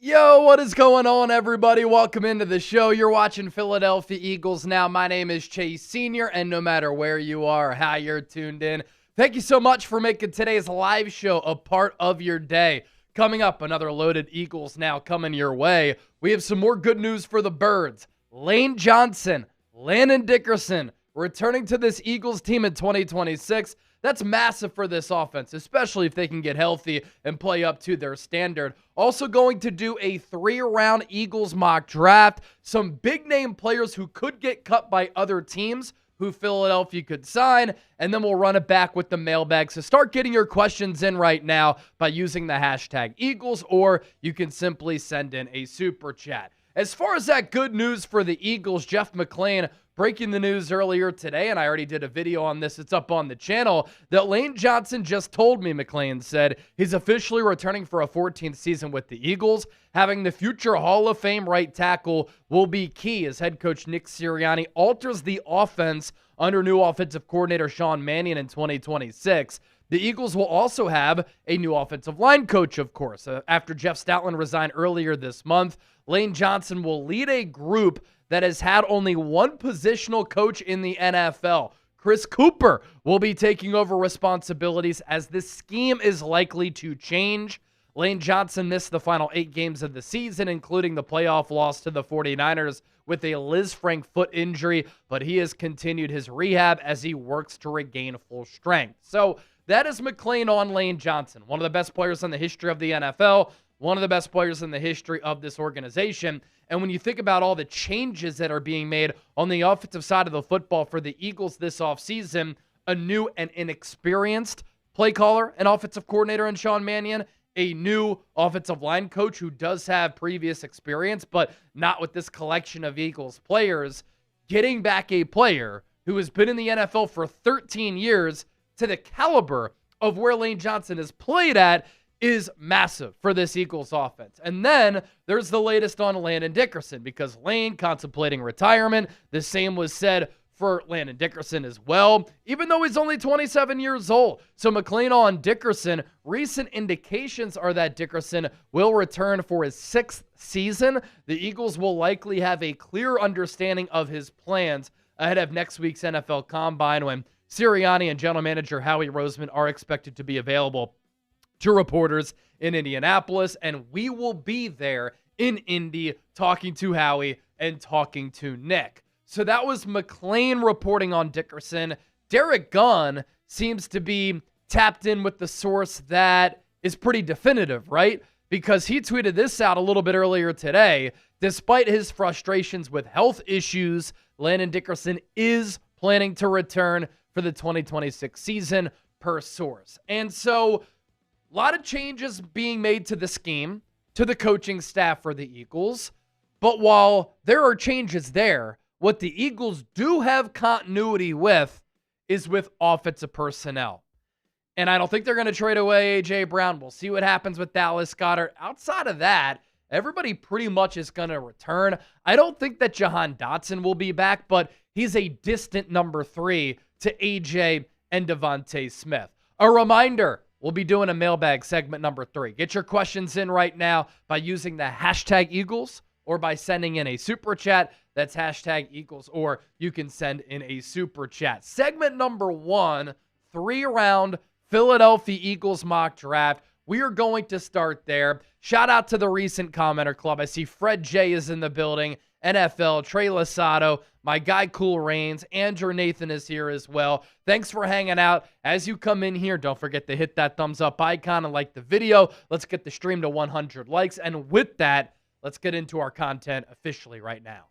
Yo, what is going on, everybody? Welcome into the show. You're watching Philadelphia Eagles Now. My name is Chase Sr., and no matter where you are or how you're tuned in, thank you so much for making today's live show a part of your day. Coming up, another loaded Eagles Now coming your way. We have some more good news for the Birds. Lane Johnson, Landon Dickerson, returning to this Eagles team in 2026. That's massive for this offense, especially if they can get healthy and play up to their standard. Also going to do a 3-round Eagles mock draft. Some big-name players who could get cut by other teams who Philadelphia could sign, and then we'll run it back with the mailbag. So start getting your questions in right now by using the hashtag Eagles, or you can simply send in a super chat. As far as that good news for the Eagles, Jeff McLane breaking the news earlier today, and I already did a video on this, it's up on the channel, that Lane Johnson just told me, McLane said, he's officially returning for a 14th season with the Eagles. Having the future Hall of Fame right tackle will be key as head coach Nick Sirianni alters the offense under new offensive coordinator Sean Mannion in 2026. The Eagles will also have a new offensive line coach, of course. After Jeff Stoutland resigned earlier this month, Lane Johnson will lead a group that has had only one positional coach in the NFL. Chris Cooper will be taking over responsibilities as this scheme is likely to change. Lane Johnson missed the final 8 games of the season, including the playoff loss to the 49ers with a Liz Frank foot injury, but he has continued his rehab as he works to regain full strength. So that is McLane on Lane Johnson, one of the best players in the history of the NFL, one of the best players in the history of this organization. And when you think about all the changes that are being made on the offensive side of the football for the Eagles this offseason, a new and inexperienced play caller and offensive coordinator in Sean Mannion, a new offensive line coach who does have previous experience, but not with this collection of Eagles players, getting back a player who has been in the NFL for 13 years to the caliber of where Lane Johnson has played at is massive for this Eagles offense. And then there's the latest on Landon Dickerson, because Lane contemplating retirement. The same was said for Landon Dickerson as well, even though he's only 27 years old. So McLane on Dickerson, recent indications are that Dickerson will return for his 6th season. The Eagles will likely have a clear understanding of his plans ahead of next week's NFL Combine, when Sirianni and general manager Howie Roseman are expected to be available to reporters in Indianapolis, and we will be there in Indy talking to Howie and talking to Nick. So that was McLane reporting on Dickerson. Derek Gunn seems to be tapped in with the source that is pretty definitive, right? Because he tweeted this out a little bit earlier today. Despite his frustrations with health issues, Landon Dickerson is planning to return for the 2026 season, per source. And so a lot of changes being made to the scheme, to the coaching staff for the Eagles. But while there are changes there, what the Eagles do have continuity with is with offensive personnel. And I don't think they're going to trade away A.J. Brown. We'll see what happens with Dallas Goedert. Outside of that, everybody pretty much is going to return. I don't think that Jahan Dotson will be back, but he's a distant number 3 to A.J. and DeVonta Smith. A reminder, we'll be doing a mailbag segment number 3. Get your questions in right now by using the hashtag Eagles or by sending in a super chat. That's hashtag Eagles, or you can send in a super chat. Segment number 1, 3-round Philadelphia Eagles mock draft. We are going to start there. Shout out to the recent commenter club. I see Fred J is in the building. NFL, Trey Lasado, my guy Cool Rains, Andrew Nathan is here as well. Thanks for hanging out. As you come in here, don't forget to hit that thumbs up icon and like the video. Let's get the stream to 100 likes. And with that, let's get into our content officially right now.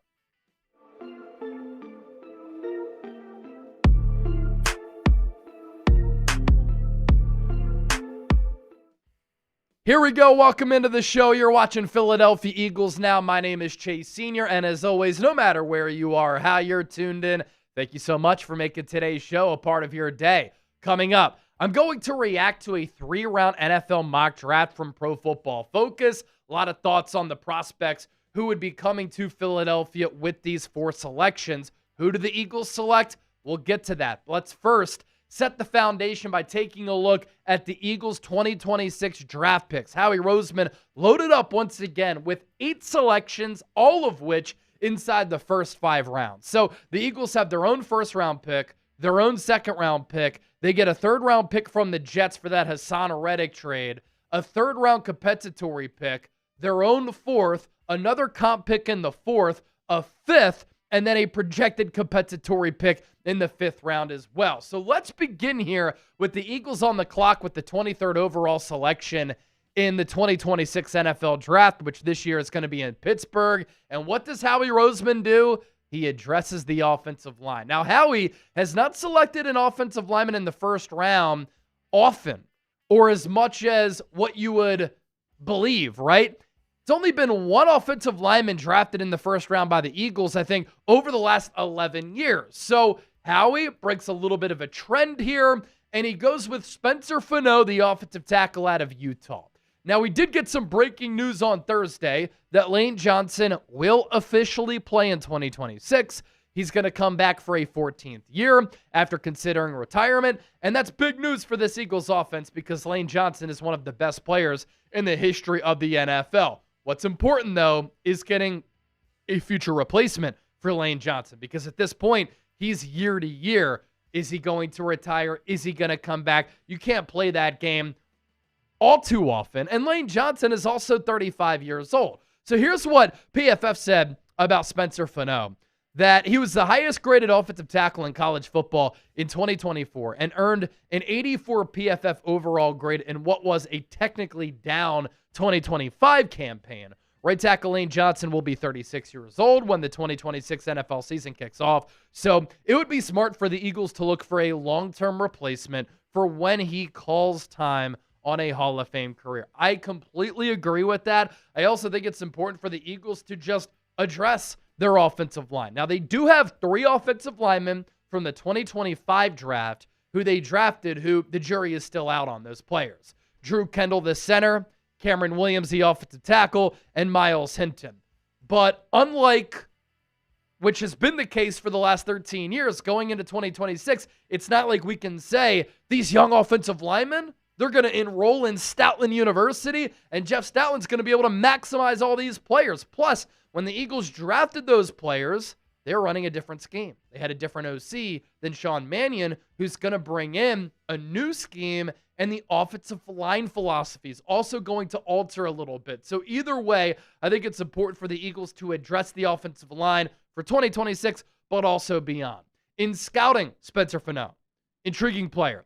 Here we go. Welcome into the show. You're watching Philadelphia Eagles Now. My name is Chase Sr., and as always, no matter where you are, how you're tuned in, thank you so much for making today's show a part of your day. Coming up, I'm going to react to a 3-round NFL mock draft from Pro Football Focus. A lot of thoughts on the prospects who would be coming to Philadelphia with these 4 selections. Who do the Eagles select? We'll get to that. But let's first set the foundation by taking a look at the Eagles' 2026 draft picks. Howie Roseman loaded up once again with 8 selections, all of which inside the first 5 rounds. So the Eagles have their own first-round pick, their own second-round pick. They get a third-round pick from the Jets for that Hassan Reddick trade, a third-round compensatory pick, their own fourth, another comp pick in the fourth, a fifth, and then a projected compensatory pick in the 5th round as well. So let's begin here with the Eagles on the clock with the 23rd overall selection in the 2026 NFL Draft, which this year is going to be in Pittsburgh. And what does Howie Roseman do? He addresses the offensive line. Now, Howie has not selected an offensive lineman in the first round often, or as much as what you would believe, right? It's only been one offensive lineman drafted in the first round by the Eagles, I think, over the last 11 years. So Howie breaks a little bit of a trend here, and he goes with Spencer Fano, the offensive tackle out of Utah. Now, we did get some breaking news on Thursday that Lane Johnson will officially play in 2026. He's going to come back for a 14th year after considering retirement, and that's big news for this Eagles offense because Lane Johnson is one of the best players in the history of the NFL. What's important, though, is getting a future replacement for Lane Johnson because at this point, he's year to year. Is he going to retire? Is he going to come back? You can't play that game all too often. And Lane Johnson is also 35 years old. So here's what PFF said about Spencer Fano, that he was the highest graded offensive tackle in college football in 2024 and earned an 84 PFF overall grade in what was a technically down 2025 campaign. Right tackle Lane Johnson will be 36 years old when the 2026 NFL season kicks off. So it would be smart for the Eagles to look for a long-term replacement for when he calls time on a Hall of Fame career. I completely agree with that. I also think it's important for the Eagles to just address their offensive line. Now, they do have 3 offensive linemen from the 2025 draft who they drafted, who the jury is still out on those players. Drew Kendall, the center, Cameron Williams, the offensive tackle, and Miles Hinton. But unlike, which has been the case for the last 13 years, going into 2026, it's not like we can say these young offensive linemen, they're going to enroll in Stoutland University, and Jeff Stoutland's going to be able to maximize all these players. Plus, when the Eagles drafted those players, they were running a different scheme. They had a different OC than Sean Mannion, who's going to bring in a new scheme, and the offensive line philosophy is also going to alter a little bit. So either way, I think it's important for the Eagles to address the offensive line for 2026, but also beyond. In scouting, Spencer Fano, intriguing player,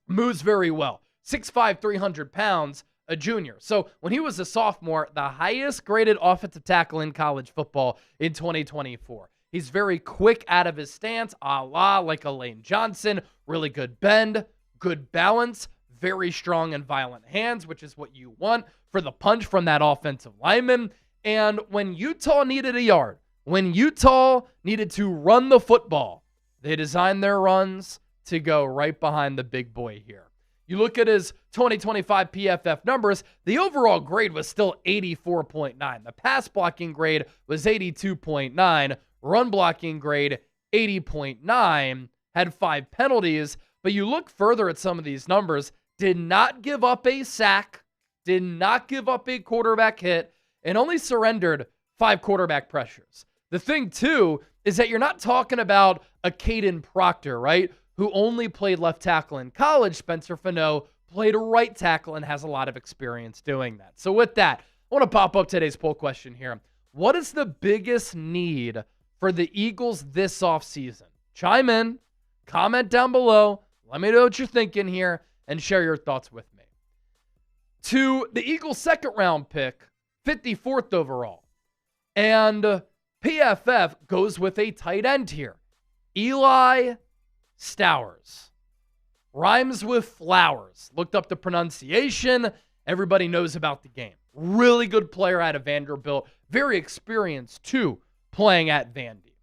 moves very well. 6'5", 300 pounds, a junior. So when he was a sophomore, the highest graded offensive tackle in college football in 2024. He's very quick out of his stance, a la like a Lane Johnson, really good bend, good balance, very strong and violent hands, which is what you want for the punch from that offensive lineman. And when Utah needed a yard, when Utah needed to run the football, they designed their runs to go right behind the big boy here. You look at his 2025 PFF numbers, the overall grade was still 84.9. The pass blocking grade was 82.9. Run blocking grade, 80.9. Had 5 penalties. But you look further at some of these numbers, did not give up a sack, did not give up a quarterback hit, and only surrendered 5 quarterback pressures. The thing, too, is that you're not talking about a Caden Proctor, right, who only played left tackle in college. Spencer Fano played right tackle and has a lot of experience doing that. So with that, I want to pop up today's poll question here. What is the biggest need for the Eagles this offseason? Chime in, comment down below, let me know what you're thinking here, and share your thoughts with me. To the Eagles' second-round pick, 54th overall. And PFF goes with a tight end here. Eli Stowers. Rhymes with flowers. Looked up the pronunciation. Everybody knows about the game. Really good player out of Vanderbilt. Very experienced, too, playing at Vandy.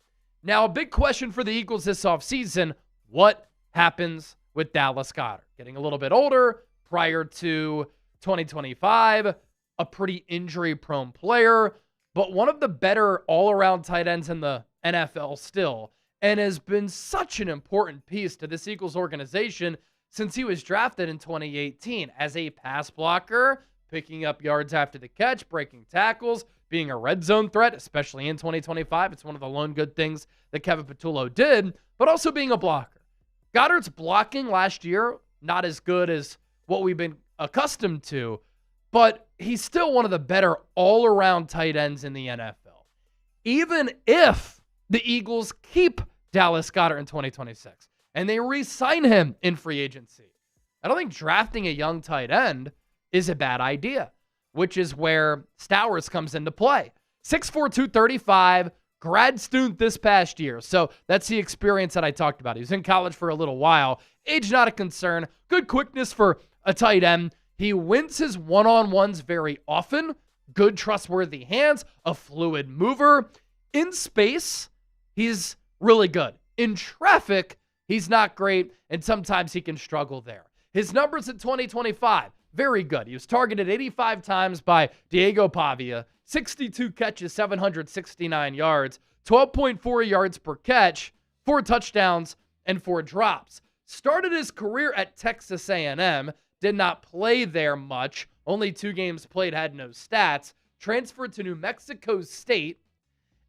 Now, a big question for the Eagles this offseason, what happens with Dallas Goedert? Getting a little bit older, prior to 2025, a pretty injury-prone player, but one of the better all-around tight ends in the NFL still. and has been such an important piece to this Eagles organization since he was drafted in 2018 as a pass blocker, picking up yards after the catch, breaking tackles, being a red zone threat, especially in 2025. It's one of the lone good things that Kevin Patullo did, but also being a blocker. Goddard's blocking last year, not as good as what we've been accustomed to, but he's still one of the better all-around tight ends in the NFL. Even if the Eagles keep Dallas Goedert in 2026 and they re-sign him in free agency, I don't think drafting a young tight end is a bad idea, which is where Stowers comes into play. 6'4", 235, grad student this past year. So that's the experience that I talked about. He was in college for a little while. Age not a concern. Good quickness for a tight end. He wins his one-on-ones very often. Good, trustworthy hands. A fluid mover. In space, he's really good. In traffic, he's not great, and sometimes he can struggle there. His numbers in 2025, very good. He was targeted 85 times by Diego Pavia, 62 catches, 769 yards, 12.4 yards per catch, 4 touchdowns, and 4 drops. Started his career at Texas A&M, did not play there much, only 2 games played, had no stats, transferred to New Mexico State,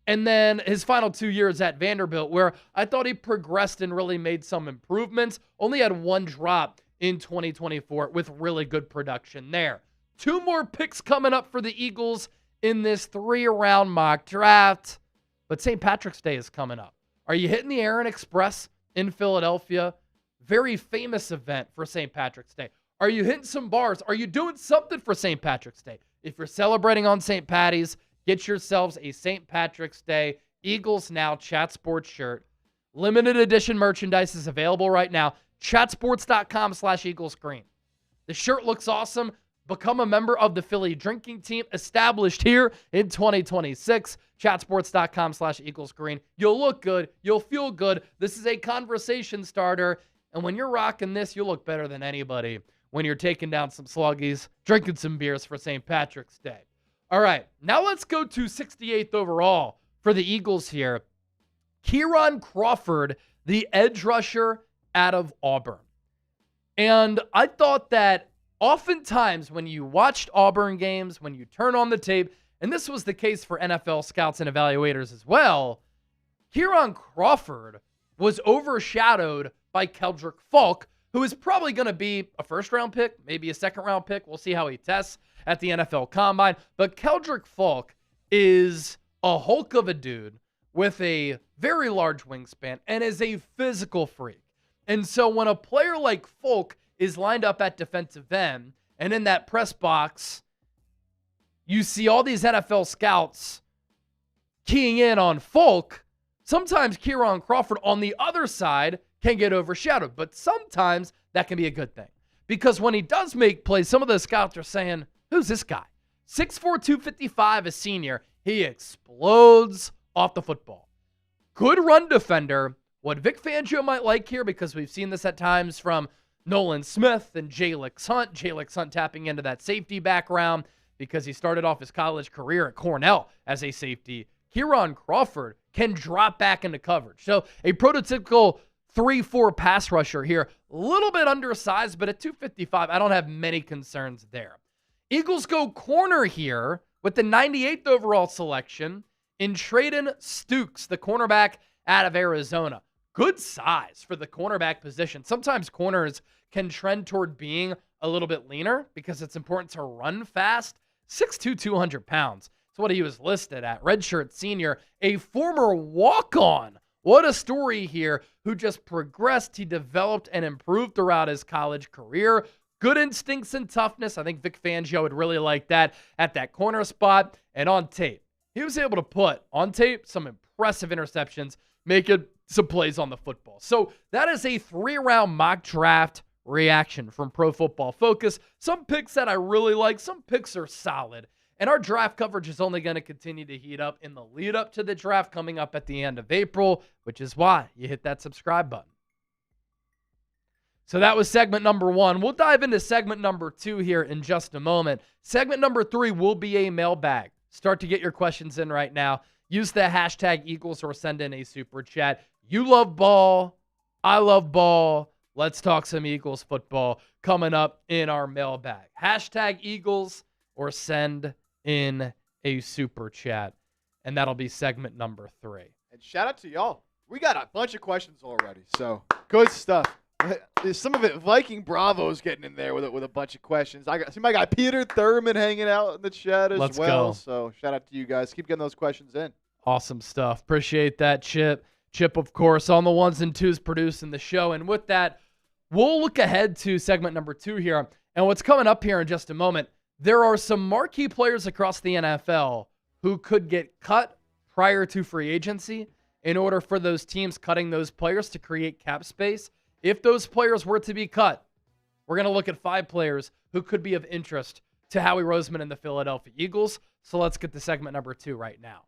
and then his final 2 years at Vanderbilt, where I thought he progressed and really made some improvements, only had 1 drop in 2024 with really good production there. 2 more picks coming up for the Eagles in this 3-round mock draft. But St. Patrick's Day is coming up. Are you hitting the Aaron Express in Philadelphia? Very famous event for St. Patrick's Day. Are you hitting some bars? Are you doing something for St. Patrick's Day? If you're celebrating on St. Patty's, get yourselves a St. Patrick's Day Eagles Now Chat Sports shirt. Limited edition merchandise is available right now. Chatsports.com/EaglesGreen. The shirt looks awesome. Become a member of the Philly drinking team established here in 2026. Chatsports.com/EaglesGreen. You'll look good. You'll feel good. This is a conversation starter. And when you're rocking this, you'll look better than anybody when you're taking down some sluggies, drinking some beers for St. Patrick's Day. All right, now let's go to 68th overall for the Eagles here. Kieran Crawford, the edge rusher out of Auburn. And I thought that oftentimes when you watched Auburn games, when you turn on the tape, and this was the case for NFL scouts and evaluators as well, Kieran Crawford was overshadowed by Keldrick Falk, who is probably going to be a first-round pick, maybe a second-round pick. We'll see how he tests at the NFL Combine. But Keldrick Falk is a hulk of a dude with a very large wingspan and is a physical freak. And so when a player like Falk is lined up at defensive end and in that press box, you see all these NFL scouts keying in on Falk. Sometimes Kieran Crawford on the other side can get overshadowed, but sometimes that can be a good thing. Because when he does make plays, some of the scouts are saying, who's this guy? 6'4", 255, a senior. He explodes off the football. Good run defender. What Vic Fangio might like here, because we've seen this at times from Nolan Smith and Jalix Hunt. Jalix Hunt tapping into that safety background because he started off his college career at Cornell as a safety. Kieran Crawford can drop back into coverage. So a prototypical 3-4 pass rusher here. A little bit undersized, but at 255, I don't have many concerns there. Eagles go corner here with the 98th overall selection in Traden Stukes, the cornerback out of Arizona. Good size for the cornerback position. Sometimes corners can trend toward being a little bit leaner because it's important to run fast. 6'2", 200 pounds. That's what he was listed at. Redshirt senior, a former walk-on. What a story here, who just progressed. He developed and improved throughout his college career. Good instincts and toughness. I think Vic Fangio would really like that at that corner spot. And on tape, he was able to put on tape some impressive interceptions, making some plays on the football. So that is a 3-round mock draft reaction from Pro Football Focus. Some picks that I really like. Some picks are solid. And our draft coverage is only going to continue to heat up in the lead up to the draft coming up at the end of April, which is why you hit that subscribe button. So that was segment number 1. We'll dive into segment number 2 here in just a moment. Segment number 3 will be a mailbag. Start to get your questions in right now. Use the hashtag Eagles or send in a super chat. You love ball. I love ball. Let's talk some Eagles football coming up in our mailbag. Hashtag Eagles or send in a super chat. And that'll be segment number 3. And shout out to y'all. We got a bunch of questions already, so good stuff. Some of it, Viking Bravo's getting in there with a bunch of questions. I see my guy Peter Thurman hanging out in the chat as Let's well. go. So shout out to you guys. Keep getting those questions in. Awesome stuff. Appreciate that, Chip. Chip, of course, on the ones and twos producing the show. And with that, we'll look ahead to segment number 2 here. And what's coming up here in just a moment, there are some marquee players across the NFL who could get cut prior to free agency in order for those teams cutting those players to create cap space. If those players were to be cut, we're going to look at 5 players who could be of interest to Howie Roseman and the Philadelphia Eagles. So let's get to segment number 2 right now.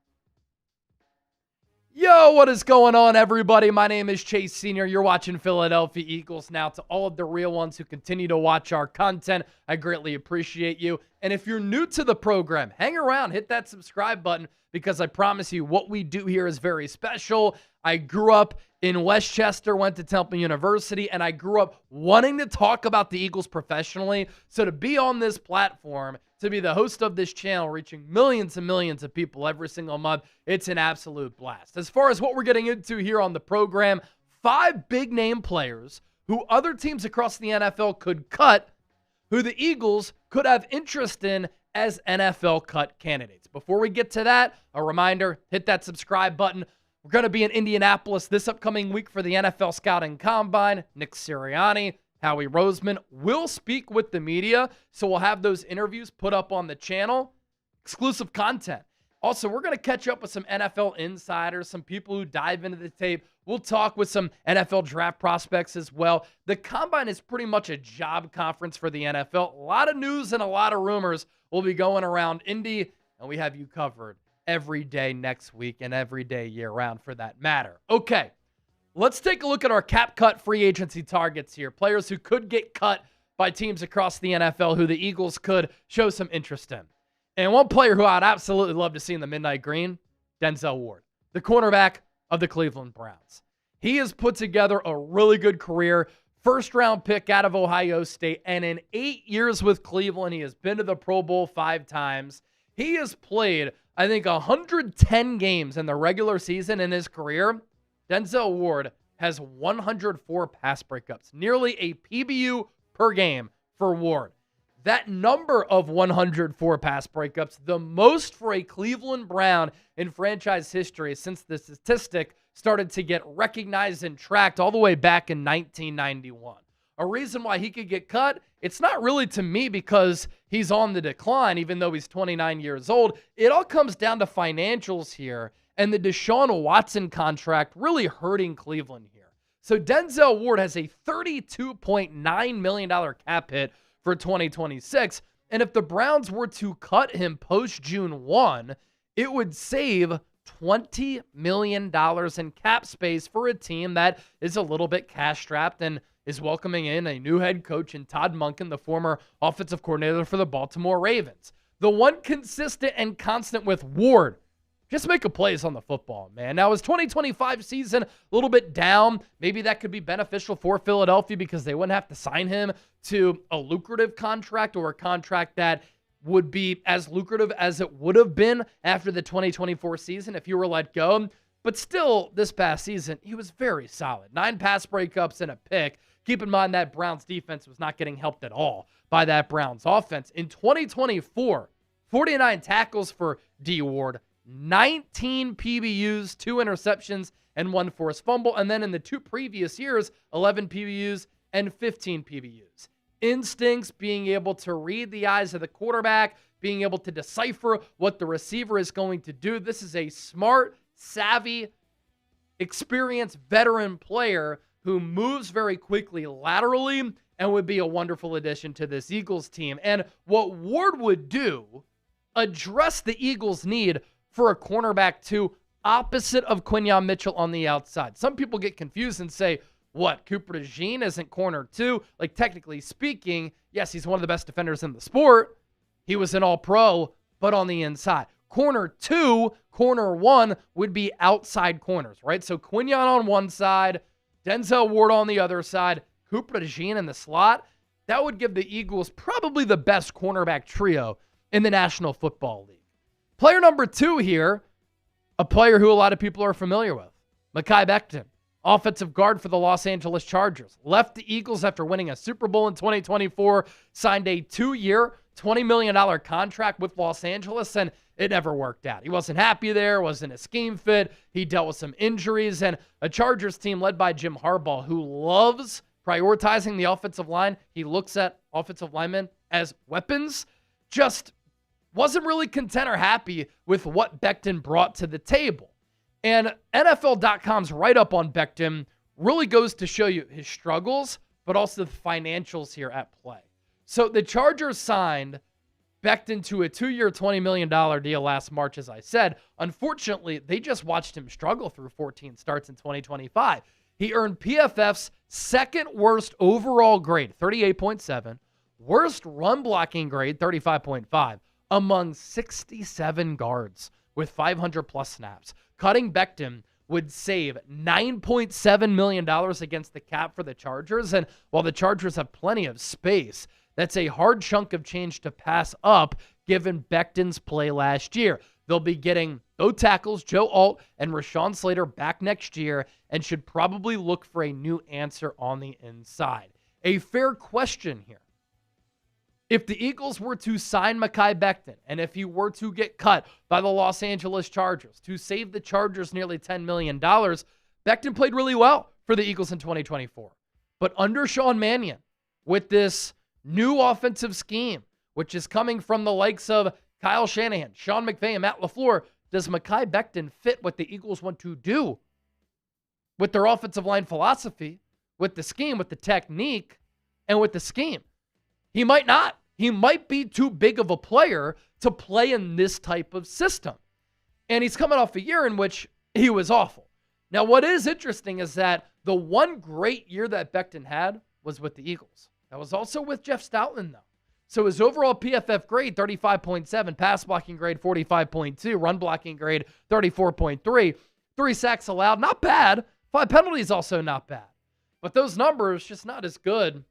Yo, what is going on, everybody? My name is Chase Senior. You're watching Philadelphia Eagles Now. To all of the real ones who continue to watch our content, I greatly appreciate you. And if you're new to the program, hang around, hit that subscribe button, because I promise you what we do here is very special. I grew up in Westchester, went to Temple University, and I grew up wanting to talk about the Eagles professionally. So to be on this platform, to be the host of this channel, reaching millions and millions of people every single month, it's an absolute blast. As far as what we're getting into here on the program, 5 big name players who other teams across the NFL could cut, who the Eagles could have interest in as NFL cut candidates. Before we get to that, a reminder, hit that subscribe button. We're going to be in Indianapolis this upcoming week for the NFL Scouting Combine. Nick Sirianni, Howie Roseman will speak with the media, so we'll have those interviews put up on the channel. Exclusive content. Also, we're going to catch up with some NFL insiders, some people who dive into the tape. We'll talk with some NFL draft prospects as well. The Combine is pretty much a job conference for the NFL. A lot of news and a lot of rumors will be going around Indy, and we have you covered every day next week and every day year-round for that matter. Okay. Let's take a look at our cap cut free agency targets here. Players who could get cut by teams across the NFL who the Eagles could show some interest in. And one player who I'd absolutely love to see in the midnight green, Denzel Ward, the cornerback of the Cleveland Browns. He has put together a really good career, first-round pick out of Ohio State, and in 8 years with Cleveland, he has been to the Pro Bowl 5 times. He has played, I think, 110 games in the regular season in his career. Denzel Ward has 104 pass breakups, nearly a PBU per game for Ward. That number of 104 pass breakups, the most for a Cleveland Brown in franchise history since the statistic started to get recognized and tracked all the way back in 1991. A reason why he could get cut, it's not really to me because he's on the decline, even though he's 29 years old. It all comes down to financials here. And the Deshaun Watson contract really hurting Cleveland here. So Denzel Ward has a $32.9 million cap hit for 2026. And if the Browns were to cut him post-June 1, it would save $20 million in cap space for a team that is a little bit cash-strapped and is welcoming in a new head coach in Todd Monken, the former offensive coordinator for the Baltimore Ravens. The one consistent and constant with Ward, just make a plays on the football, man. Now, his 2025 season, a little bit down. Maybe that could be beneficial for Philadelphia because they wouldn't have to sign him to a lucrative contract or a contract that would be as lucrative as it would have been after the 2024 season if you were let go. But still, this past season, he was very solid. 9 pass breakups and a pick. Keep in mind that Browns defense was not getting helped at all by that Browns offense. In 2024, 49 tackles for D. Ward, 19 PBUs, 2 interceptions, and 1 forced fumble. And then in the 2 previous years, 11 PBUs and 15 PBUs. Instincts, being able to read the eyes of the quarterback, being able to decipher what the receiver is going to do. This is a smart, savvy, experienced veteran player who moves very quickly laterally and would be a wonderful addition to this Eagles team. And what Ward would do, address the Eagles' need for a cornerback 2 opposite of Quinyon Mitchell on the outside. Some people get confused and say, what, Cooper DeJean isn't corner 2? Like, technically speaking, yes, he's one of the best defenders in the sport. He was an all-pro, but on the inside. corner 2, corner 1 would be outside corners, right? So Quinyon on one side, Denzel Ward on the other side, Cooper DeJean in the slot. That would give the Eagles probably the best cornerback trio in the National Football League. Player number 2 here, a player who a lot of people are familiar with, Mekhi Becton, offensive guard for the Los Angeles Chargers. Left the Eagles after winning a Super Bowl in 2024, signed a 2-year, $20 million contract with Los Angeles, and it never worked out. He wasn't happy there, wasn't a scheme fit. He dealt with some injuries, and a Chargers team led by Jim Harbaugh, who loves prioritizing the offensive line. He looks at offensive linemen as weapons. Just wasn't really content or happy with what Becton brought to the table. And NFL.com's write-up on Becton really goes to show you his struggles, but also the financials here at play. So the Chargers signed Becton to a 2-year, $20 million deal last March, as I said. Unfortunately, they just watched him struggle through 14 starts in 2025. He earned PFF's second worst overall grade, 38.7, worst run blocking grade, 35.5, among 67 guards with 500-plus snaps. Cutting Becton would save $9.7 million against the cap for the Chargers. And while the Chargers have plenty of space, that's a hard chunk of change to pass up given Becton's play last year. They'll be getting both tackles, Joe Alt and Rashawn Slater, back next year and should probably look for a new answer on the inside. A fair question here. If the Eagles were to sign Mekhi Becton, and if he were to get cut by the Los Angeles Chargers to save the Chargers nearly $10 million, Becton played really well for the Eagles in 2024. But under Sean Mannion, with this new offensive scheme, which is coming from the likes of Kyle Shanahan, Sean McVay, and Matt LaFleur, does Mekhi Becton fit what the Eagles want to do with their offensive line philosophy, with the scheme, with the technique, and with the scheme? He might not. He might be too big of a player to play in this type of system. And he's coming off a year in which he was awful. Now, what is interesting is that the one great year that Becton had was with the Eagles. That was also with Jeff Stoutland, though. So his overall PFF grade, 35.7, pass blocking grade, 45.2, run blocking grade, 34.3, 3 sacks allowed, not bad. 5 penalties, also not bad. But those numbers just not as good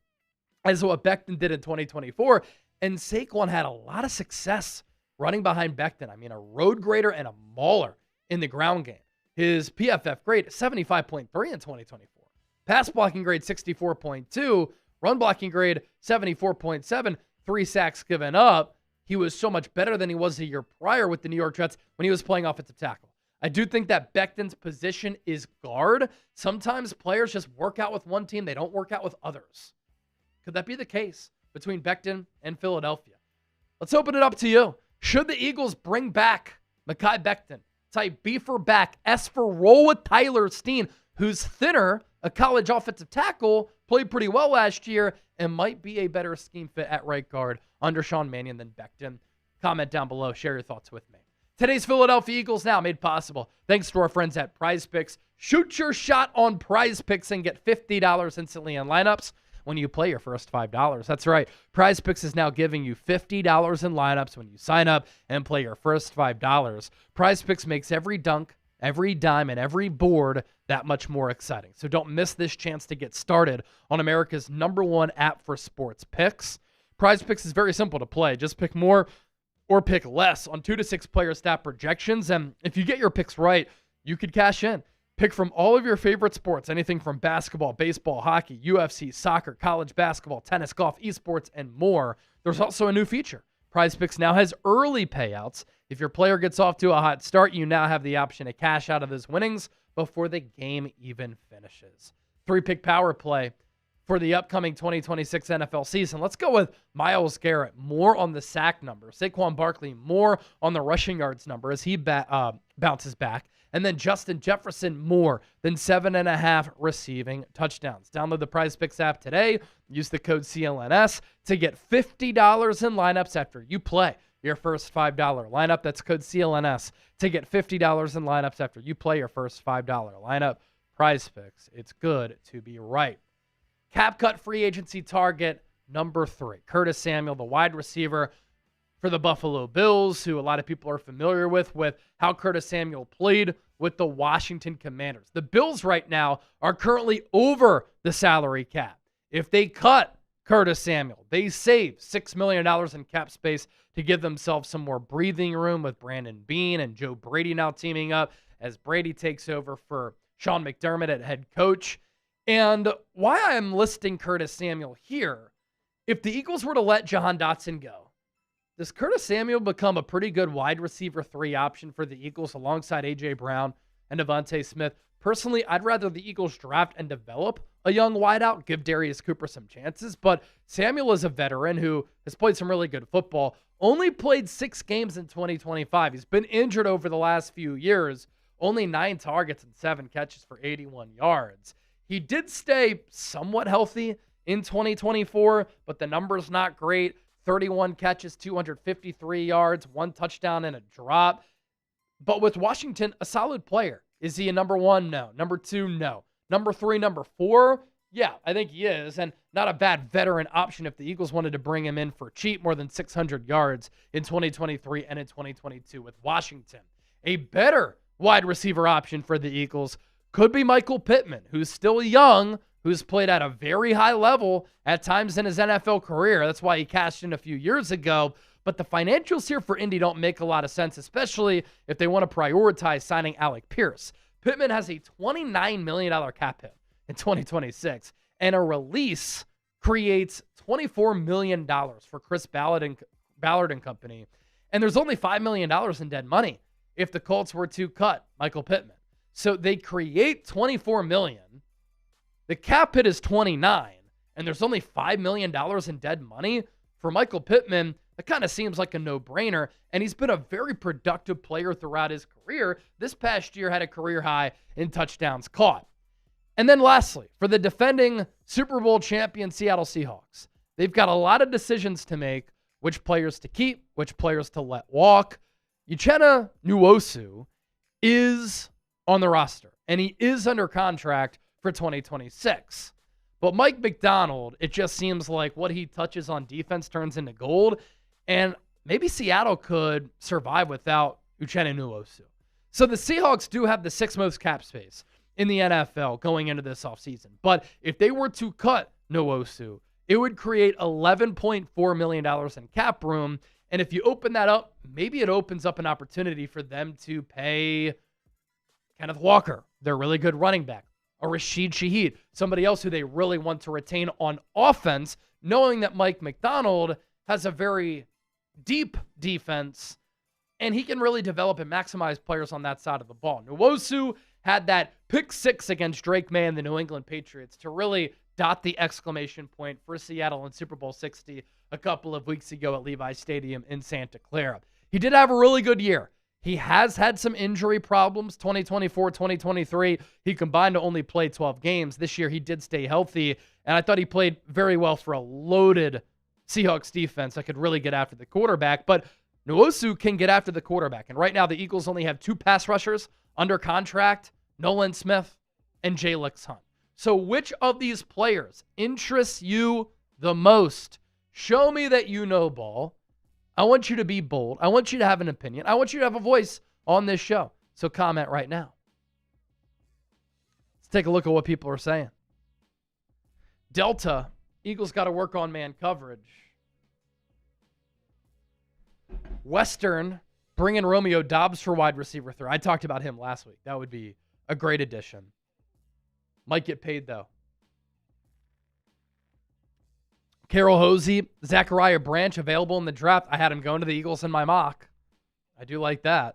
as what Becton did in 2024. And Saquon had a lot of success running behind Becton. I mean, a road grader and a mauler in the ground game. His PFF grade, 75.3 in 2024. Pass blocking grade, 64.2. Run blocking grade, 74.7. 3 sacks given up. He was so much better than he was the year prior with the New York Jets when he was playing offensive tackle. I do think that Becton's position is guard. Sometimes players just work out with one team. They don't work out with others. Could that be the case between Becton and Philadelphia? Let's open it up to you. Should the Eagles bring back Mekhi Becton? Type B for back, S for roll with Tyler Steen, who's thinner, a college offensive tackle, played pretty well last year, and might be a better scheme fit at right guard under Sean Mannion than Becton. Comment down below. Share your thoughts with me. Today's Philadelphia Eagles Now made possible thanks to our friends at Prize Picks. Shoot your shot on Prize Picks and get $50 instantly in lineups when you play your first $5. That's right. Prize Picks is now giving you $50 in lineups when you sign up and play your first $5. Prize Picks makes every dunk, every dime, and every board that much more exciting. So don't miss this chance to get started on America's #1 app for sports picks. Prize Picks is very simple to play. Just pick more or pick less on 2 to 6 player stat projections. And if you get your picks right, you could cash in. Pick from all of your favorite sports, anything from basketball, baseball, hockey, UFC, soccer, college basketball, tennis, golf, esports, and more. There's also a new feature. Prize Picks now has early payouts. If your player gets off to a hot start, you now have the option to cash out of those winnings before the game even finishes. 3-pick power play for the upcoming 2026 NFL season. Let's go with Myles Garrett, more on the sack number. Saquon Barkley, more on the rushing yards number as he bounces back. And then Justin Jefferson, more than 7.5 receiving touchdowns. Download the Prize Picks app today. Use the code CLNS to get $50 in lineups after you play your first $5 lineup. That's code CLNS to get $50 in lineups after you play your first $5 lineup. Prize Picks. It's good to be right. Cap cut free agency target number 3. Curtis Samuel, the wide receiver. for the Buffalo Bills, who a lot of people are familiar with how Curtis Samuel played with the Washington Commanders. The Bills right now are currently over the salary cap. If they cut Curtis Samuel, they save $6 million in cap space to give themselves some more breathing room with Brandon Beane and Joe Brady now teaming up as Brady takes over for Sean McDermott at head coach. And why I am listing Curtis Samuel here, if the Eagles were to let Jahan Dotson go, does Curtis Samuel become a pretty good wide receiver 3 option for the Eagles alongside A.J. Brown and DeVonta Smith? Personally, I'd rather the Eagles draft and develop a young wideout, give Darius Cooper some chances, but Samuel is a veteran who has played some really good football, only played 6 games in 2025. He's been injured over the last few years, only 9 targets and 7 catches for 81 yards. He did stay somewhat healthy in 2024, but the number's not great. 31 catches, 253 yards, 1 touchdown and a drop. But with Washington, a solid player. Is he a number 1? No. Number 2? No. Number 3, number 4? Yeah, I think he is. And not a bad veteran option if the Eagles wanted to bring him in for cheap, more than 600 yards in 2023 and in 2022 with Washington. A better wide receiver option for the Eagles could be Michael Pittman, who's still young, who's played at a very high level at times in his NFL career. That's why he cashed in a few years ago. But the financials here for Indy don't make a lot of sense, especially if they want to prioritize signing Alec Pierce. Pittman has a $29 million cap hit in 2026, and a release creates $24 million for Chris Ballard and company. And there's only $5 million in dead money if the Colts were to cut Michael Pittman. So they create $24 million. The cap hit is 29, and there's only $5 million in dead money for Michael Pittman. That kind of seems like a no-brainer, and he's been a very productive player throughout his career. This past year had a career high in touchdowns caught. And then lastly, for the defending Super Bowl champion Seattle Seahawks, they've got a lot of decisions to make, which players to keep, which players to let walk. Uchenna Nwosu is on the roster, and he is under contract for 2026. But Mike Macdonald, it just seems like what he touches on defense turns into gold, and maybe Seattle could survive without Uchenna Nwosu. So the Seahawks do have the 6th most cap space in the NFL going into this offseason. But if they were to cut Nwosu, it would create $11.4 million in cap room. And if you open that up, maybe it opens up an opportunity for them to pay Kenneth Walker, their really good running back, or Rashid Shaheed, somebody else who they really want to retain on offense, knowing that Mike Macdonald has a very deep defense, and he can really develop and maximize players on that side of the ball. Nwosu had that pick 6 against Drake May and the New England Patriots to really dot the exclamation point for Seattle in Super Bowl 60 a couple of weeks ago at Levi Stadium in Santa Clara. He did have a really good year. He has had some injury problems, 2024, 2023. He combined to only play 12 games. This year, he did stay healthy, and I thought he played very well for a loaded Seahawks defense that could really get after the quarterback. But Nwosu can get after the quarterback, and right now the Eagles only have 2 pass rushers under contract, Nolan Smith and Jalix Hunt. So which of these players interests you the most? Show me that you know ball. I want you to be bold. I want you to have an opinion. I want you to have a voice on this show. So comment right now. Let's take a look at what people are saying. Delta, Eagles got to work on man coverage. Western, bring in Romeo Doubs for wide receiver 3. I talked about him last week. That would be a great addition. Might get paid, though. Carol Hosey, Zachariah Branch available in the draft. I had him going to the Eagles in my mock. I do like that.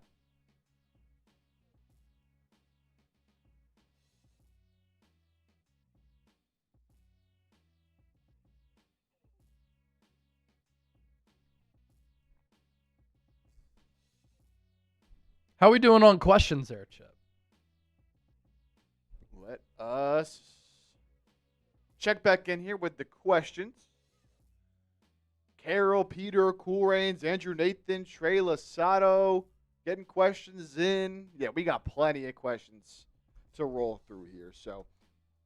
How are we doing on questions there, Chip? Let us check back in here with the questions. Carol, Peter, Cool Rains, Andrew Nathan, Trey Lasato, getting questions in. Yeah, we got plenty of questions to roll through here. So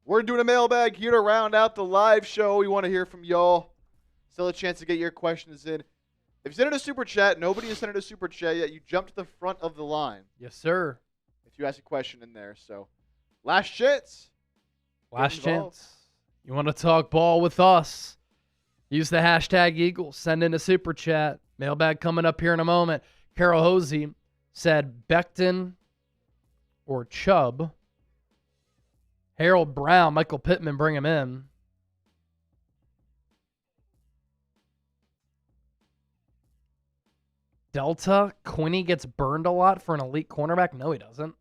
we're doing a mailbag here to round out the live show. We want to hear from y'all. Still a chance to get your questions in. If you sent in a super chat, nobody has sent in a super chat yet. You jump to the front of the line. Yes, sir. If you ask a question in there. So, last chance. Last chance. You want to talk ball with us? Use the hashtag Eagles. Send in a super chat. Mailbag coming up here in a moment. Carol Hosey said Becton or Chubb. Harold Brown, Michael Pittman, bring him in. Delta, Quinney gets burned a lot for an elite cornerback. No, he doesn't.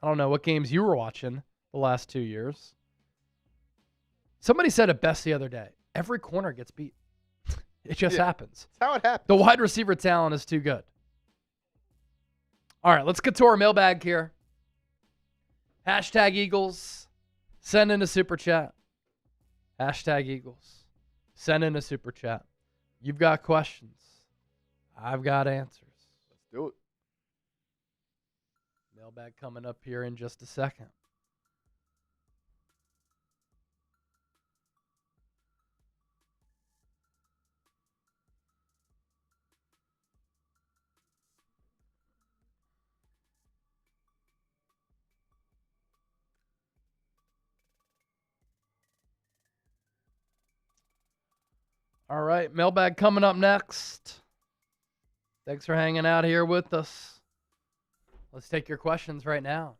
I don't know what games you were watching the last 2 years. Somebody said it best the other day. Every corner gets beat. It just happens. That's how it happens. The wide receiver talent is too good. All right, let's get to our mailbag here. Hashtag Eagles. Send in a super chat. Hashtag Eagles. Send in a super chat. You've got questions. I've got answers. Let's do it. Mailbag coming up here in just a second. All right, mailbag coming up next. Thanks for hanging out here with us. Let's take your questions right now.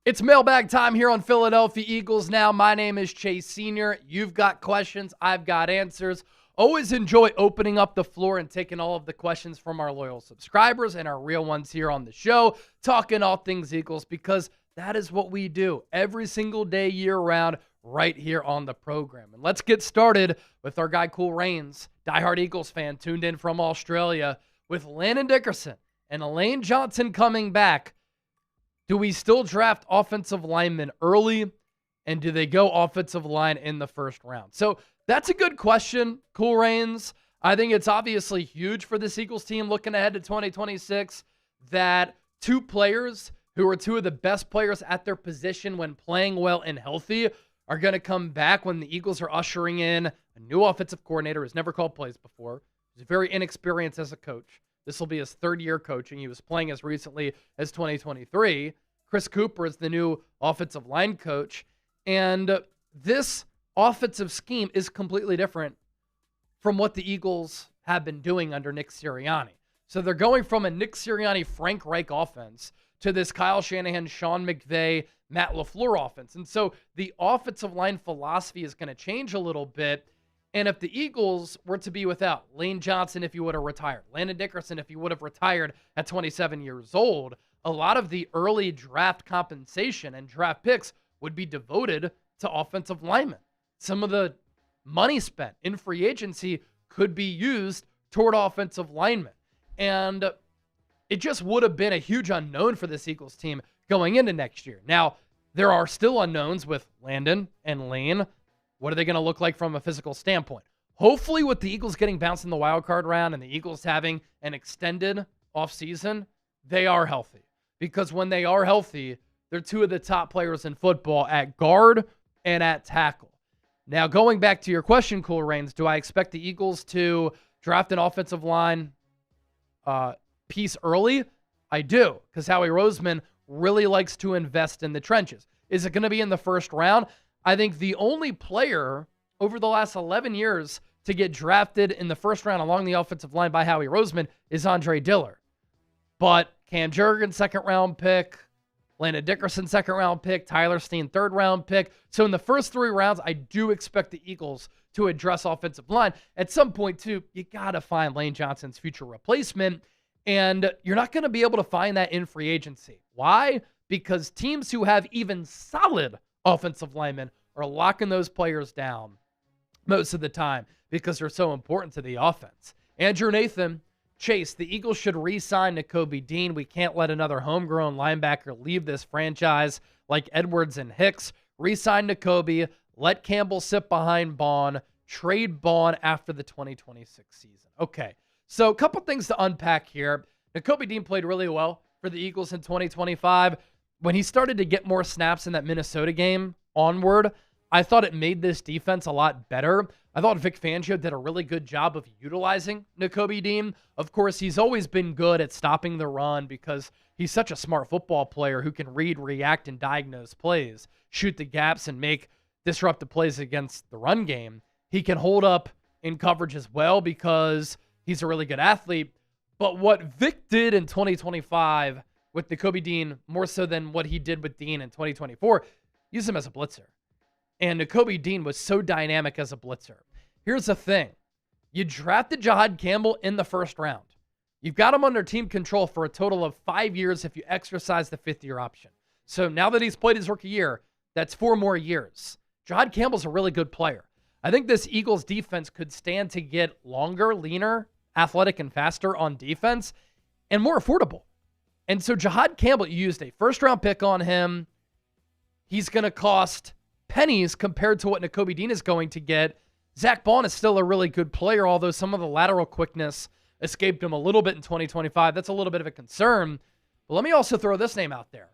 It's mailbag time here on Philadelphia Eagles Now. My name is Chase Senior. You've got questions. I've got answers. Always enjoy opening up the floor and taking all of the questions from our loyal subscribers and our real ones here on the show, talking all things Eagles, because that is what we do every single day, year-round, right here on the program. And let's get started with our guy, Cool Rains, diehard Eagles fan, tuned in from Australia, with Landon Dickerson and Elaine Johnson coming back. Do we still draft offensive linemen early, and do they go offensive line in the first round? So that's a good question, Cool Rains. I think it's obviously huge for this Eagles team looking ahead to 2026 that two players who are two of the best players at their position when playing well and healthy are going to come back when the Eagles are ushering in a new offensive coordinator who's never called plays before. He's very inexperienced as a coach. This will be his third year coaching. He was playing as recently as 2023. Chris Cooper is the new offensive line coach. And this offensive scheme is completely different from what the Eagles have been doing under Nick Sirianni. So they're going from a Nick Sirianni, Frank Reich offense to this Kyle Shanahan, Sean McVay, Matt LaFleur offense. And so the offensive line philosophy is going to change a little bit. And if the Eagles were to be without Lane Johnson, if he would have retired, Landon Dickerson, if he would have retired at 27 years old, a lot of the early draft compensation and draft picks would be devoted to offensive linemen. Some of the money spent in free agency could be used toward offensive linemen. And it just would have been a huge unknown for this Eagles team going into next year. Now, there are still unknowns with Landon and Lane. What are they going to look like from a physical standpoint? Hopefully, with the Eagles getting bounced in the wild card round and the Eagles having an extended offseason, they are healthy. Because when they are healthy, they're two of the top players in football at guard and at tackle. Now, going back to your question, Cool Rains, do I expect the Eagles to draft an offensive line piece early? I do, because Howie Roseman really likes to invest in the trenches. Is it going to be in the first round? I think the only player over the last 11 years to get drafted in the first round along the offensive line by Howie Roseman is Andre Dillard. But Cam Jurgens, second-round pick, Landon Dickerson, second-round pick, Tyler Steen, third-round pick. So in the first three rounds, I do expect the Eagles to address offensive line. At some point, too, you got to find Lane Johnson's future replacement. And you're not going to be able to find that in free agency. Why? Because teams who have even solid offensive linemen are locking those players down most of the time because they're so important to the offense. Andrew Nathan, Chase, the Eagles should re-sign Nakobe Dean. We can't let another homegrown linebacker leave this franchise like Edwards and Hicks. Re-sign Nakobe, let Campbell sit behind Bond, trade Bond after the 2026 season. Okay. So a couple things to unpack here. Nakobe Dean played really well for the Eagles in 2025. When he started to get more snaps in that Minnesota game onward, I thought it made this defense a lot better. I thought Vic Fangio did a really good job of utilizing Nakobe Dean. Of course, he's always been good at stopping the run because he's such a smart football player who can read, react, and diagnose plays, shoot the gaps, and make disruptive plays against the run game. He can hold up in coverage as well because he's a really good athlete. But what Vic did in 2025 with Nakobe Dean, more so than what he did with Dean in 2024, use him as a blitzer. And Nakobe Dean was so dynamic as a blitzer. Here's the thing. You drafted Jahad Campbell in the first round. You've got him under team control for a total of 5 years if you exercise the fifth-year option. So now that he's played his rookie year, that's 4 more years. Jahad Campbell's a really good player. I think this Eagles defense could stand to get longer, leaner, athletic, and faster on defense, and more affordable. And so Jahad Campbell, you used a first-round pick on him. He's going to cost pennies compared to what Nakobe Dean is going to get. Zach Bond is still a really good player, although some of the lateral quickness escaped him a little bit in 2025. That's a little bit of a concern. But let me also throw this name out there.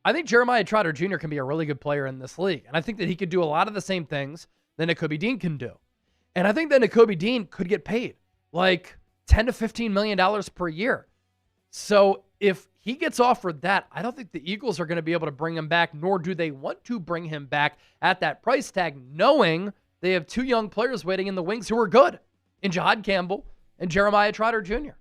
I think Jeremiah Trotter Jr. can be a really good player in this league. And I think that he could do a lot of the same things that Nakobe Dean can do. And I think that Nakobe Dean could get paid like $10 to $15 million per year. So if he gets offered that, I don't think the Eagles are going to be able to bring him back, nor do they want to bring him back at that price tag, knowing they have 2 young players waiting in the wings who are good in Jahad Campbell and Jeremiah Trotter Jr.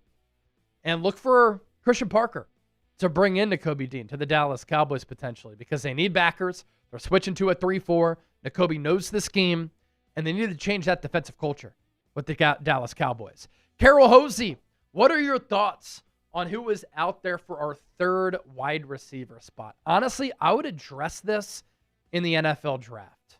And look for Christian Parker to bring in Nakobe Dean to the Dallas Cowboys potentially because they need backers. They're switching to a 3-4. Nakobe knows the scheme, and they need to change that defensive culture with the Dallas Cowboys. Carol Hosey, what are your thoughts on who is out there for our third wide receiver spot? Honestly, I would address this in the NFL draft.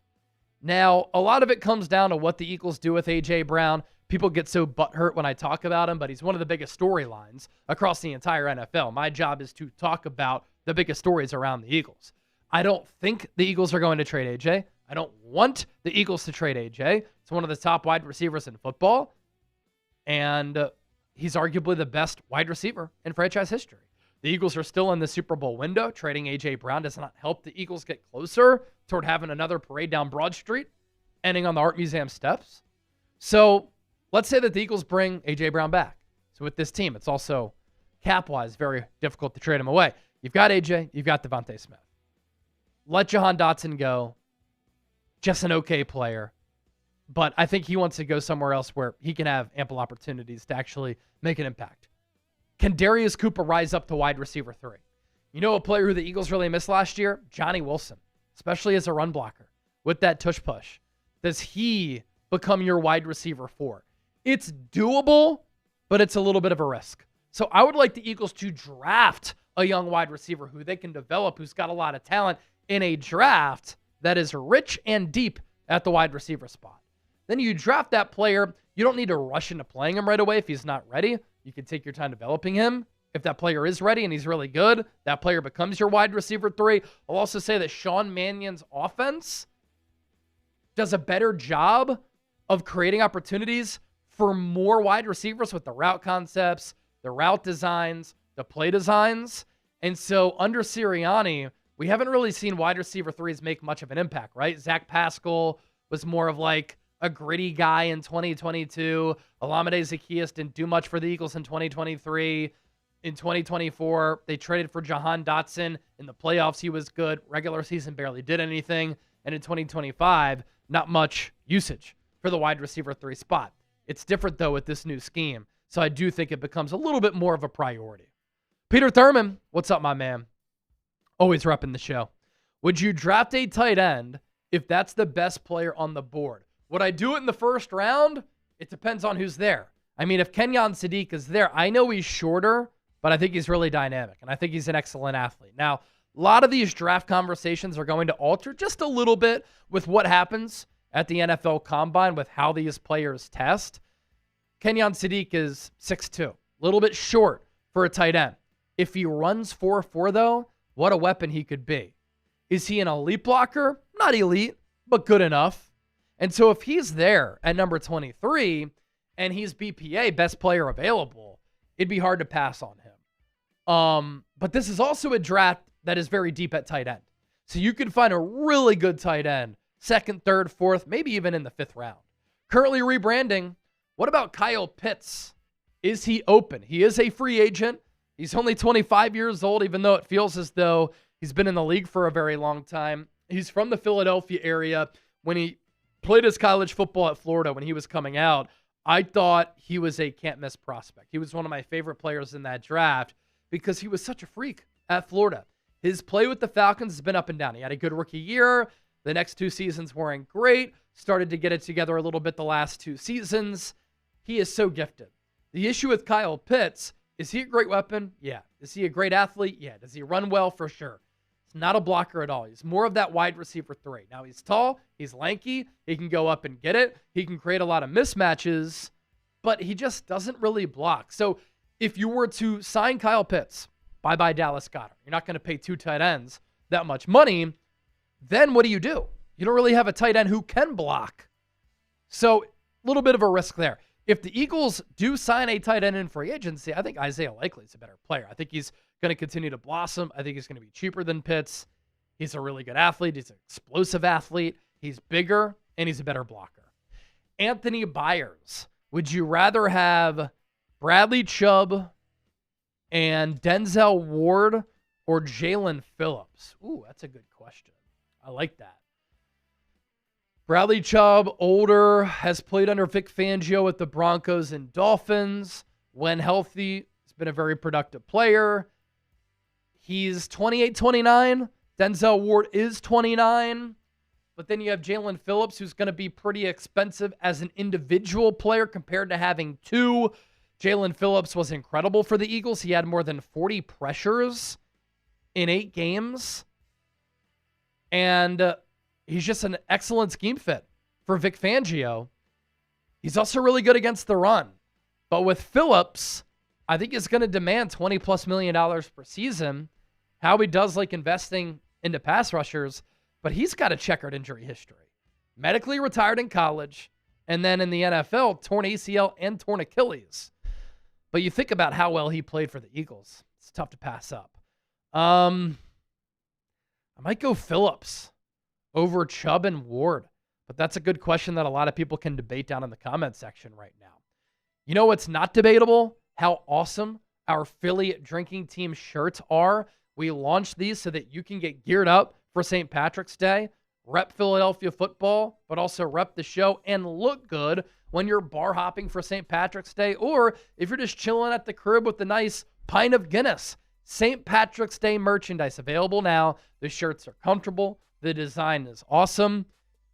Now, a lot of it comes down to what the Eagles do with A.J. Brown. People get so butthurt when I talk about him, but he's one of the biggest storylines across the entire NFL. My job is to talk about the biggest stories around the Eagles. I don't think the Eagles are going to trade A.J. I don't want the Eagles to trade A.J. It's one of the top wide receivers in football, and he's arguably the best wide receiver in franchise history. The Eagles are still in the Super Bowl window. Trading A.J. Brown does not help the Eagles get closer toward having another parade down Broad Street, ending on the Art Museum steps. So let's say that the Eagles bring A.J. Brown back. So with this team, it's also cap-wise very difficult to trade him away. You've got A.J., you've got DeVonta Smith. Let Jahan Dotson go. Just an okay player. But I think he wants to go somewhere else where he can have ample opportunities to actually make an impact. Can Darius Cooper rise up to wide receiver 3? You know a player who the Eagles really missed last year? Johnny Wilson, especially as a run blocker with that tush push. Does he become your wide receiver 4? It's doable, but it's a little bit of a risk. So I would like the Eagles to draft a young wide receiver who they can develop, who's got a lot of talent in a draft that is rich and deep at the wide receiver spot. Then you draft that player. You don't need to rush into playing him right away if he's not ready. You can take your time developing him. If that player is ready and he's really good, that player becomes your wide receiver 3. I'll also say that Sean Mannion's offense does a better job of creating opportunities for more wide receivers with the route concepts, the route designs, the play designs. And so under Sirianni, we haven't really seen wide receiver 3s make much of an impact, right? Zach Pascal was more of like a gritty guy in 2022. Olamide Zaccheaus didn't do much for the Eagles in 2023. In 2024, they traded for Jahan Dotson. In the playoffs, he was good. Regular season barely did anything. And in 2025, not much usage for the wide receiver 3 spot. It's different, though, with this new scheme. So I do think it becomes a little bit more of a priority. Peter Thurman, what's up, my man? Always repping the show. Would you draft a tight end if that's the best player on the board? Would I do it in the first round? It depends on who's there. I mean, if Kenyon Sadiq is there, I know he's shorter, but I think he's really dynamic, and I think he's an excellent athlete. Now, a lot of these draft conversations are going to alter just a little bit with what happens at the NFL Combine with how these players test. Kenyon Sadiq is 6'2", a little bit short for a tight end. If he runs 4.4, though, what a weapon he could be. Is he an elite blocker? Not elite, but good enough. And so if he's there at number 23 and he's BPA, best player available, it'd be hard to pass on him. But this is also a draft that is very deep at tight end. So you can find a really good tight end second, third, fourth, maybe even in the 5th round. Currently rebranding. What about Kyle Pitts? Is he open? He is a free agent. He's only 25 years old, even though it feels as though he's been in the league for a very long time. He's from the Philadelphia area. When he played his college football at Florida, when he was coming out, I thought he was a can't-miss prospect. He was one of my favorite players in that draft because he was such a freak at Florida. His play with the Falcons has been up and down. He had a good rookie year. The next 2 seasons weren't great. Started to get it together a little bit the last 2 seasons. He is so gifted. The issue with Kyle Pitts, is he a great weapon? Yeah. Is he a great athlete? Yeah. Does he run well? For sure. He's not a blocker at all. He's more of that wide receiver 3. Now, he's tall. He's lanky. He can go up and get it. He can create a lot of mismatches, but he just doesn't really block. So if you were to sign Kyle Pitts, bye-bye Dallas Goedert. You're not going to pay 2 tight ends that much money. Then what do? You don't really have a tight end who can block. So a little bit of a risk there. If the Eagles do sign a tight end in free agency, I think Isaiah Likely is a better player. I think he's going to continue to blossom. I think he's going to be cheaper than Pitts. He's a really good athlete. He's an explosive athlete. He's bigger, and he's a better blocker. Anthony Byers. Would you rather have Bradley Chubb and Denzel Ward or Jalen Phillips? Ooh, that's a good question. I like that. Bradley Chubb, older, has played under Vic Fangio with the Broncos and Dolphins. When healthy, he's been a very productive player. He's 28, 29. Denzel Ward is 29. But then you have Jalen Phillips, who's going to be pretty expensive as an individual player compared to having 2. Jalen Phillips was incredible for the Eagles. He had more than 40 pressures in 8 games. And he's just an excellent scheme fit for Vic Fangio. He's also really good against the run. But with Phillips, I think he's going to demand $20+ million per season. How he does like investing into pass rushers, but he's got a checkered injury history. Medically retired in college, and then in the NFL, torn ACL and torn Achilles. But you think about how well he played for the Eagles. It's tough to pass up. I might go Phillips over Chubb and Ward. But that's a good question that a lot of people can debate down in the comment section right now. You know what's not debatable? How awesome our Philly drinking team shirts are. We launched these so that you can get geared up for St. Patrick's Day, rep Philadelphia football, but also rep the show and look good when you're bar hopping for St. Patrick's Day, or if you're just chilling at the crib with a nice pint of Guinness. St. Patrick's Day merchandise available now. The shirts are comfortable. The design is awesome,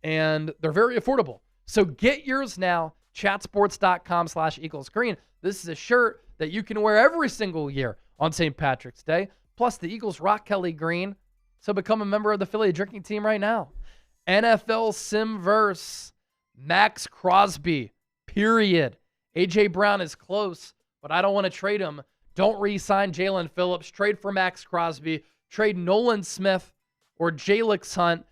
and they're very affordable. So get yours now, chatsports.com/EaglesGreen. This is a shirt that you can wear every single year on St. Patrick's Day. Plus, the Eagles rock Kelly green. So become a member of the Philly drinking team right now. NFL Simverse. Maxx Crosby, period. A.J. Brown is close, but I don't want to trade him. Don't re-sign Jalen Phillips. Trade for Maxx Crosby. Trade Nolan Smith or Jalix Hunt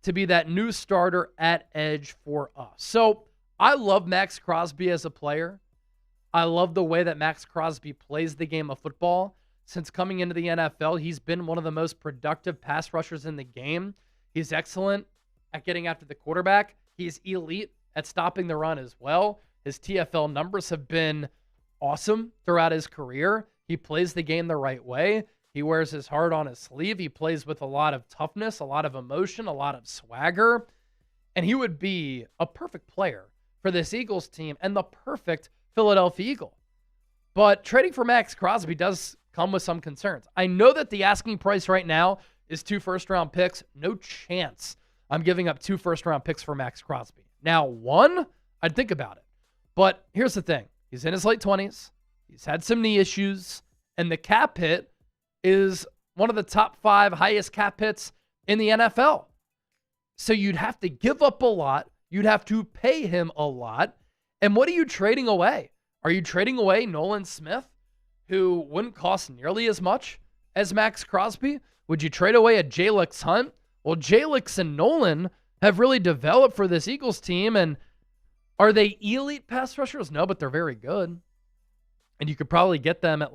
to be that new starter at edge for us. So I love Maxx Crosby as a player. I love the way that Maxx Crosby plays the game of football. Since coming into the NFL, he's been one of the most productive pass rushers in the game. He's excellent at getting after the quarterback. He's elite at stopping the run as well. His TFL numbers have been awesome throughout his career. He plays the game the right way. He wears his heart on his sleeve. He plays with a lot of toughness, a lot of emotion, a lot of swagger. And he would be a perfect player for this Eagles team and the perfect Philadelphia Eagle. But trading for Maxx Crosby does come with some concerns. I know that the asking price right now is 2 first-round picks. No chance I'm giving up 2 first-round picks for Maxx Crosby. Now, 1, I'd think about it. But here's the thing. He's in his late 20s. He's had some knee issues. And the cap hit is one of the top 5 highest cap hits in the NFL. So you'd have to give up a lot. You'd have to pay him a lot. And what are you trading away? Are you trading away Nolan Smith, who wouldn't cost nearly as much as Maxx Crosby? Would you trade away a Jalix Hunt? Well, Jalix and Nolan have really developed for this Eagles team. And are they elite pass rushers? No, but they're very good. And you could probably get them at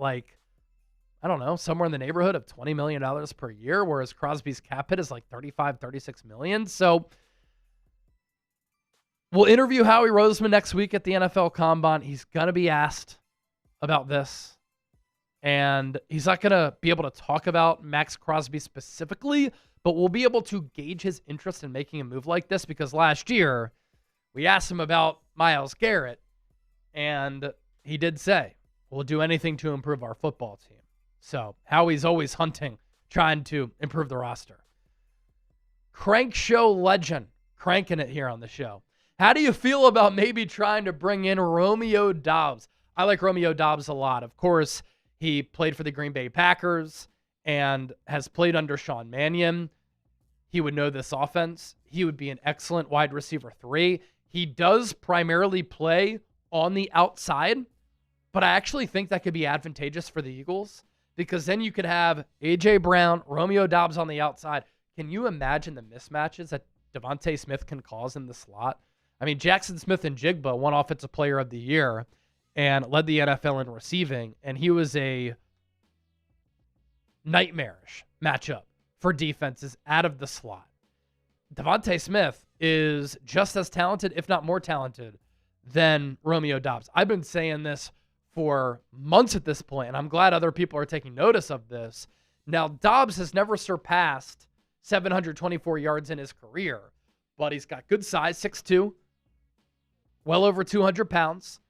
somewhere in the neighborhood of $20 million per year, whereas Crosby's cap hit is like $35, $36 million. So We'll interview Howie Roseman next week at the NFL Combine. He's going to be asked about this. And he's not going to be able to talk about Maxx Crosby specifically, but we'll be able to gauge his interest in making a move like this because last year we asked him about Myles Garrett, and he did say, we'll do anything to improve our football team. So Howie's always hunting, trying to improve the roster. Crank Show legend, cranking it here on the show. How do you feel about maybe trying to bring in Romeo Doubs? I like Romeo Doubs a lot. Of course, he played for the Green Bay Packers and has played under Sean Mannion. He would know this offense. He would be an excellent wide receiver 3. He does primarily play on the outside, but I actually think that could be advantageous for the Eagles because then you could have A.J. Brown, Romeo Doubs on the outside. Can you imagine the mismatches that DeVonta Smith can cause in the slot? I mean, Jackson Smith and Jigba won Offensive Player of the Year and led the NFL in receiving, and he was a nightmarish matchup for defenses out of the slot. DeVonta Smith is just as talented, if not more talented, than Romeo Doubs. I've been saying this for months at this point, and I'm glad other people are taking notice of this. Now, Doubs has never surpassed 724 yards in his career, but he's got good size, 6'2", well over 200 pounds.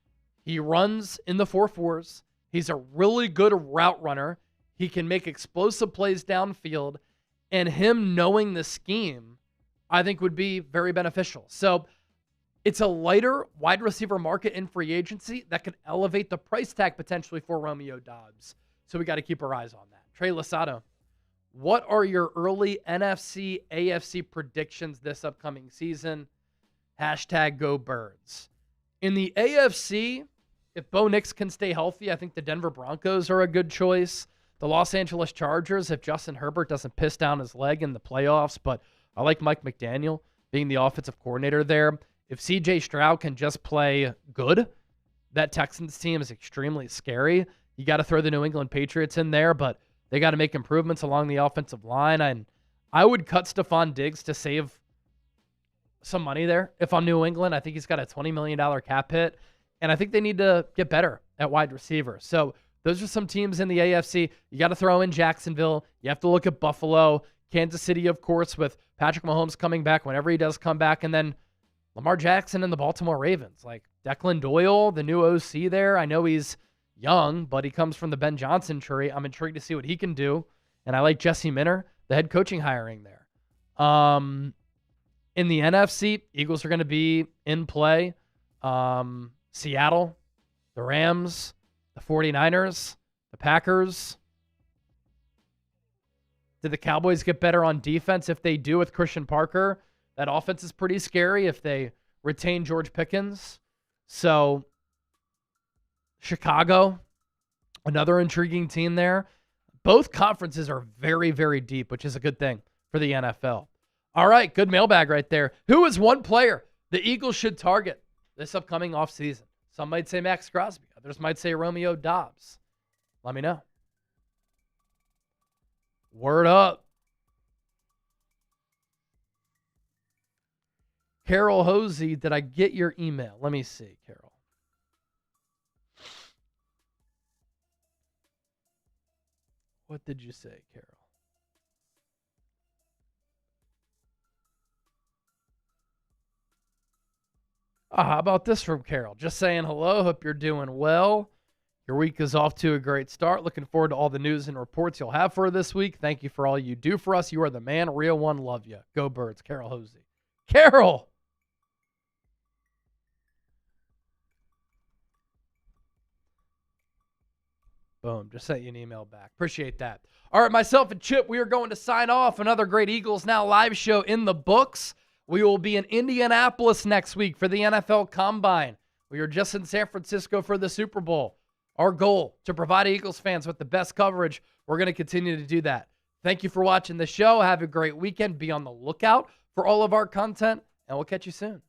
He runs in the 4.4s. He's a really good route runner. He can make explosive plays downfield, and him knowing the scheme, I think, would be very beneficial. So it's a lighter wide receiver market in free agency that could elevate the price tag potentially for Romeo Doubs. So we got to keep our eyes on that. Trey Losado, what are your early NFC, AFC predictions this upcoming season? #GoBirds. In the AFC, if Bo Nix can stay healthy, I think the Denver Broncos are a good choice. The Los Angeles Chargers, if Justin Herbert doesn't piss down his leg in the playoffs, but I like Mike McDaniel being the offensive coordinator there. If C.J. Stroud can just play good, that Texans team is extremely scary. You got to throw the New England Patriots in there, but they got to make improvements along the offensive line. And I would cut Stephon Diggs to save some money there. If I'm New England, I think he's got a $20 million cap hit, and I think they need to get better at wide receiver. So those are some teams in the AFC. You got to throw in Jacksonville. You have to look at Buffalo, Kansas City, of course, with Patrick Mahomes coming back whenever he does come back, and then Lamar Jackson and the Baltimore Ravens. Like Declan Doyle, the new OC there. I know he's young, but he comes from the Ben Johnson tree. I'm intrigued to see what he can do, and I like Jesse Minter, the head coaching hiring there. In the NFC, Eagles are going to be in play. Seattle, the Rams, the 49ers, the Packers. Did the Cowboys get better on defense? If they do with Christian Parker, that offense is pretty scary if they retain George Pickens. So Chicago, another intriguing team there. Both conferences are very, very deep, which is a good thing for the NFL. All right, good mailbag right there. Who is one player the Eagles should target this upcoming offseason? Some might say Maxx Crosby. Others might say Romeo Doubs. Let me know. Word up. Carol Hosey, did I get your email? Let me see, Carol. What did you say, Carol? How about this from Carol? Just saying hello. Hope you're doing well. Your week is off to a great start. Looking forward to all the news and reports you'll have for this week. Thank you for all you do for us. You are the man. Real one. Love you. Go Birds. Carol Hosey. Carol! Boom. Just sent you an email back. Appreciate that. All right, myself and Chip, we are going to sign off. Another great Eagles Now live show in the books. We will be in Indianapolis next week for the NFL Combine. We are just in San Francisco for the Super Bowl. Our goal, to provide Eagles fans with the best coverage. We're going to continue to do that. Thank you for watching the show. Have a great weekend. Be on the lookout for all of our content, and we'll catch you soon.